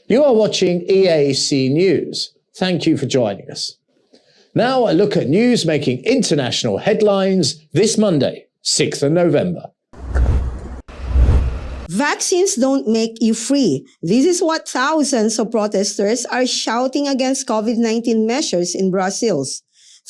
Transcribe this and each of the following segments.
You are watching EAC News. Thank you for joining us. Now a look at news making international headlines this Monday, 6th of November. Vaccines don't make you free. This is what thousands of protesters are shouting against COVID-19 measures in Brazil.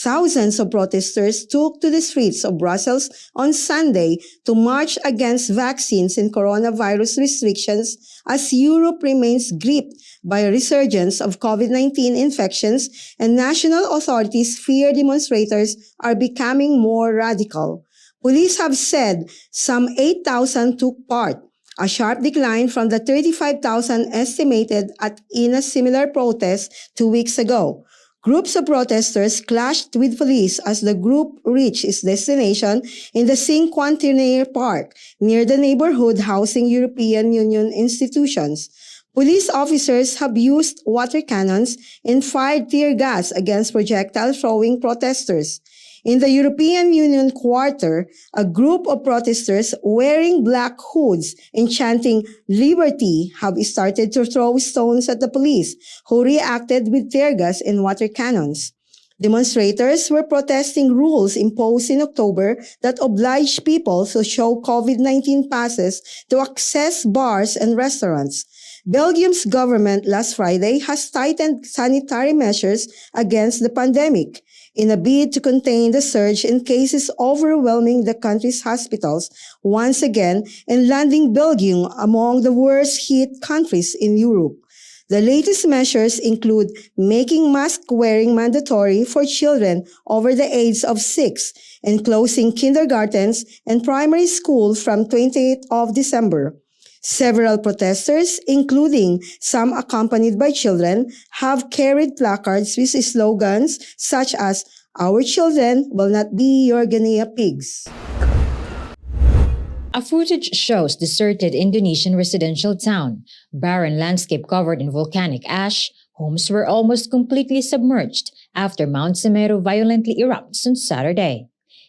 Thousands of protesters took to the streets of Brussels on Sunday to march against vaccines and coronavirus restrictions as Europe remains gripped by a resurgence of COVID-19 infections and national authorities fear demonstrators are becoming more radical. Police have said some 8,000 took part, a sharp decline from the 35,000 estimated in a similar protest 2 weeks ago. Groups of protesters clashed with police as the group reached its destination in the Cinquantenaire Park, near the neighborhood housing European Union institutions. Police officers have used water cannons and fired tear gas against projectile-throwing protesters. In the European Union quarter, a group of protesters wearing black hoods and chanting "Liberty" have started to throw stones at the police, who reacted with tear gas and water cannons. Demonstrators were protesting rules imposed in October that oblige people to show COVID-19 passes to access bars and restaurants. Belgium's government last Friday has tightened sanitary measures against the pandemic in a bid to contain the surge in cases overwhelming the country's hospitals once again and landing Belgium among the worst-hit countries in Europe. The latest measures include making mask wearing mandatory for children over the age of 6 and closing kindergartens and primary schools from 28th of December. Several protesters, including some accompanied by children, have carried placards with slogans such as "Our children will not be your guinea pigs." A footage shows deserted Indonesian residential town, barren landscape covered in volcanic ash. Homes were almost completely submerged after Mount Semeru violently erupts on Saturday.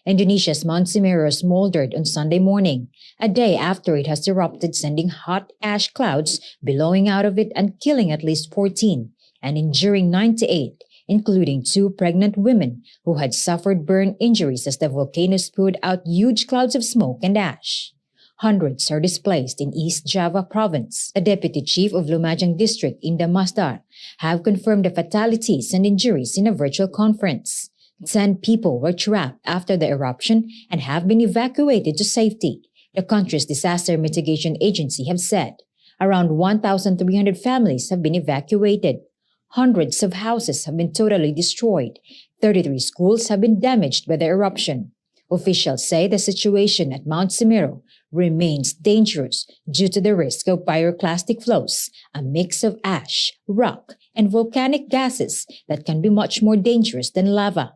Indonesia's Mount Semeru smoldered on Sunday morning, a day after it has erupted, sending hot ash clouds billowing out of it and killing at least 14 and injuring 98, including 2 pregnant women who had suffered burn injuries as the volcano spewed out huge clouds of smoke and ash. Hundreds are displaced in East Java province. The deputy chief of Lumajang district, Indah Masdar, have confirmed the fatalities and injuries in a virtual conference. 10 people were trapped after the eruption and have been evacuated to safety, the country's disaster mitigation agency have said. Around 1,300 families have been evacuated. Hundreds of houses have been totally destroyed. 33 schools have been damaged by the eruption. Officials say the situation at Mount Semeru remains dangerous due to the risk of pyroclastic flows, a mix of ash, rock, and volcanic gases that can be much more dangerous than lava.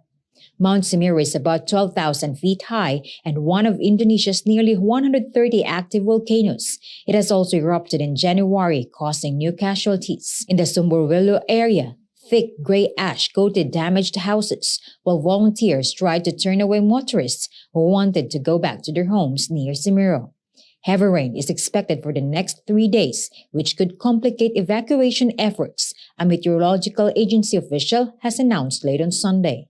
Mount Semeru is about 12,000 feet high and one of Indonesia's nearly 130 active volcanoes. It has also erupted in January, causing new casualties. In the Sumberwulu area, thick gray ash coated damaged houses, while volunteers tried to turn away motorists who wanted to go back to their homes near Semeru. Heavy rain is expected for the next 3 days, which could complicate evacuation efforts, a meteorological agency official has announced late on Sunday.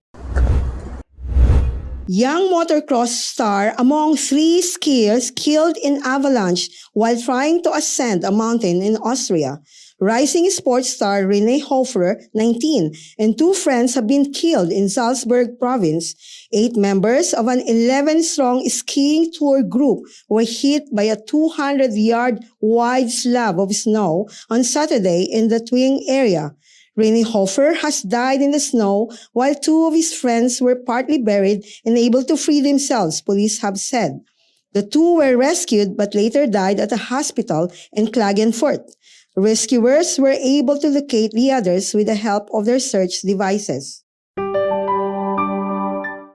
Young motocross star among 3 skiers killed in avalanche while trying to ascend a mountain in Austria. Rising sports star René Hofer, 19, and 2 friends have been killed in Salzburg province. 8 members of an 11-strong skiing tour group were hit by a 200-yard wide slab of snow on Saturday in the Twing area. René Hofer has died in the snow while 2 of his friends were partly buried and able to free themselves, police have said. The 2 were rescued but later died at a hospital in Klagenfurt. Rescuers were able to locate the others with the help of their search devices.